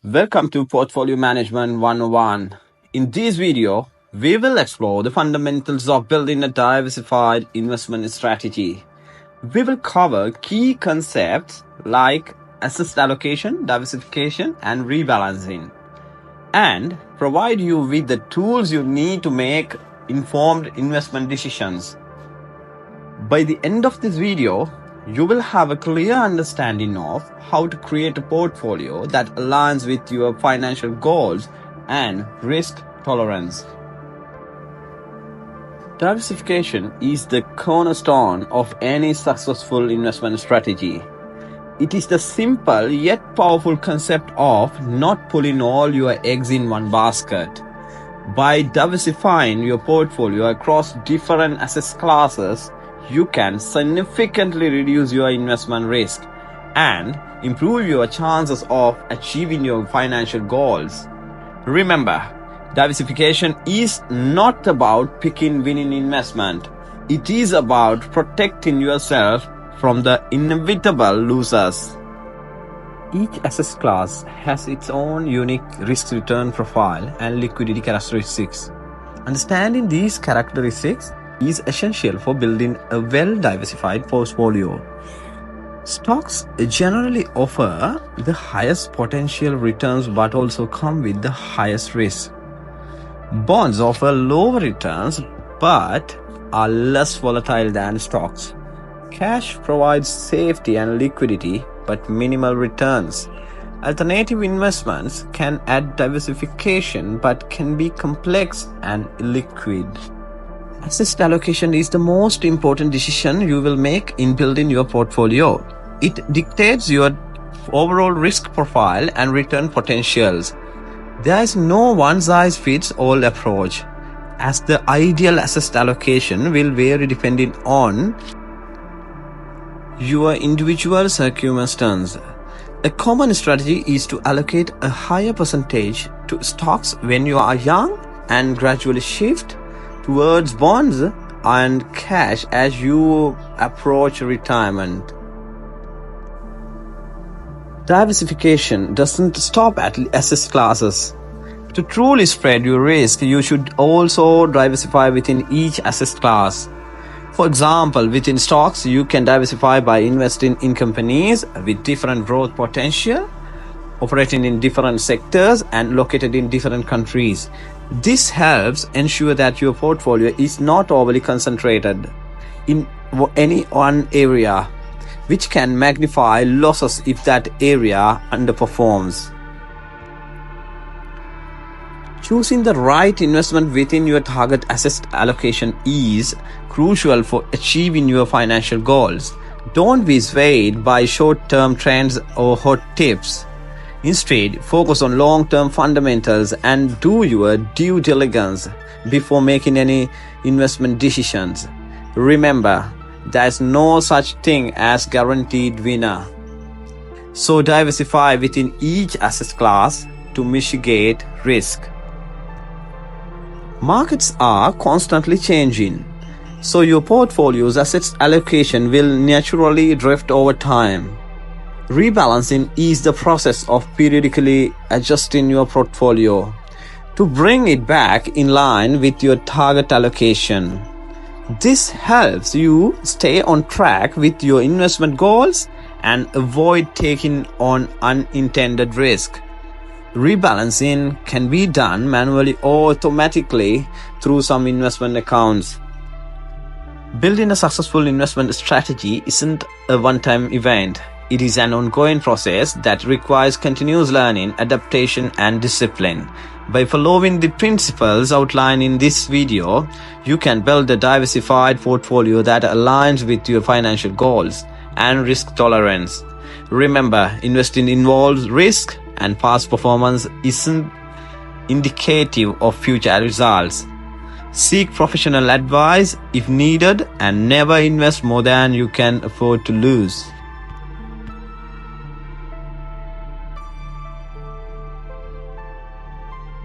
Welcome to Portfolio Management 101. In this video, we will explore the fundamentals of building a diversified investment strategy. We will cover key concepts like asset allocation, diversification, and rebalancing, and provide you with the tools you need to make informed investment decisions. By the end of this video, you will have a clear understanding of how to create a portfolio that aligns with your financial goals and risk tolerance. Diversification is the cornerstone of any successful investment strategy. It is the simple yet powerful concept of not putting all your eggs in one basket. By diversifying your portfolio across different asset classes, you can significantly reduce your investment risk and improve your chances of achieving your financial goals. Remember, diversification is not about picking winning investment. It is about protecting yourself from the inevitable losers. Each asset class has its own unique risk-return profile and liquidity characteristics. Understanding these characteristics is essential for building a well-diversified portfolio. Stocks generally offer the highest potential returns but also come with the highest risk. Bonds offer lower returns but are less volatile than stocks. Cash provides safety and liquidity but minimal returns. Alternative investments can add diversification but can be complex and illiquid. Asset allocation is the most important decision you will make in building your portfolio. It dictates your overall risk profile and return potentials. There is no one-size-fits-all approach, as the ideal asset allocation will vary depending on your individual circumstances. A common strategy is to allocate a higher percentage to stocks when you are young and gradually shift towards bonds and cash as you approach retirement. Diversification doesn't stop at asset classes. To truly spread your risk, you should also diversify within each asset class. For example, within stocks, you can diversify by investing in companies with different growth potential, operating in different sectors, and located in different countries. This helps ensure that your portfolio is not overly concentrated in any one area, which can magnify losses if that area underperforms. Choosing the right investment within your target asset allocation is crucial for achieving your financial goals. Don't be swayed by short-term trends or hot tips. Instead, focus on long-term fundamentals and do your due diligence before making any investment decisions. Remember, there's no such thing as guaranteed winner. So diversify within each asset class to mitigate risk. Markets are constantly changing, so your portfolio's asset allocation will naturally drift over time. Rebalancing is the process of periodically adjusting your portfolio to bring it back in line with your target allocation. This helps you stay on track with your investment goals and avoid taking on unintended risk. Rebalancing can be done manually or automatically through some investment accounts. Building a successful investment strategy isn't a one-time event. It is an ongoing process that requires continuous learning, adaptation, and discipline. By following the principles outlined in this video, you can build a diversified portfolio that aligns with your financial goals and risk tolerance. Remember, investing involves risk, and past performance isn't indicative of future results. Seek professional advice if needed, and never invest more than you can afford to lose.